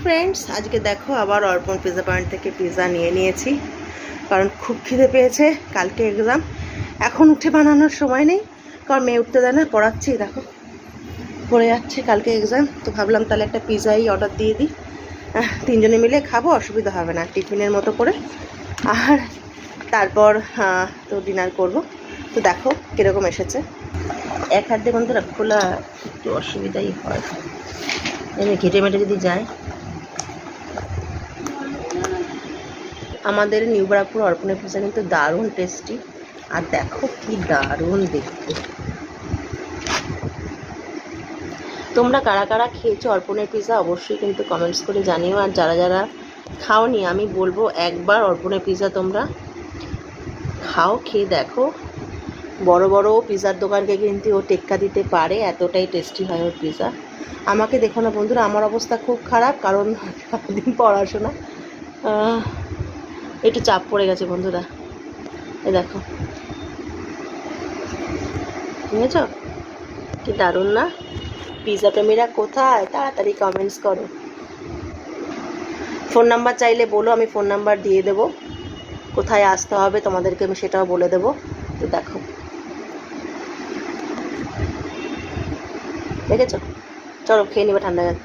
Friends, আজকে দেখো আবার অর্পণ পিৎজা পয়েন্ট থেকে পিৎজা নিয়ে নিয়েছি, কারণ খুব খিদে পেয়েছে। কালকে এক্সাম, এখন উঠে বানানোর সময় নেই, কারণ মেয়ে উঠতে দেয় না, পড়াচ্ছি। দেখো পড়ে যাচ্ছে, কালকে এক্সাম, তো ভাবলাম তাহলে একটা পিৎজাই অর্ডার দিয়ে দিই। তিনজনে মিলে খাবো, অসুবিধা হবে না, টিফিনের মতো করে। আর তারপর তো ডিনার করব। তো দেখো কীরকম এসেছে। এক হাত দিয়ে বন্ধুরা খোলা একটু অসুবিধাই হয়, এমনি ঘেটে মেটে যদি যায়। আমাদের নিউ ব্যারাকপুর অর্পণের পিৎজা কিন্তু দারুণ টেস্টি, আর দেখো কি দারুণ দেখতে। তোমরা কারা কারা খেয়েছো অর্পণের পিৎজা অবশ্যই কিন্তু কমেন্টস করে জানিও। আর যারা যারা খাওনি, আমি বলবো একবার অর্পণের পিৎজা তোমরা খাও, খেয়ে দেখো। বড় বড় পিৎজার দোকানকে কিন্তু ও টেক্কা দিতে পারে, এতটাই টেস্টি হয় ওর পিৎজা। আমাকে দেখো না বন্ধুরা, আমার অবস্থা খুব খারাপ, কারণ সারাদিন পড়াশোনা, একটু চাপ পড়ে গেছে বন্ধুরা। এ দেখো, বুঝেছ কি দারুণ না? পিৎজা প্রেমীরা কোথায়, তাড়াতাড়ি কমেন্টস করো। ফোন নাম্বার চাইলে বলো, আমি ফোন নাম্বার দিয়ে দেবো, কোথায় আসতে হবে তোমাদেরকে আমি সেটাও বলে দেবো। তো দেখো, দেখেছো? চলো খেয়ে নিবে, ঠান্ডা যাচ্ছে।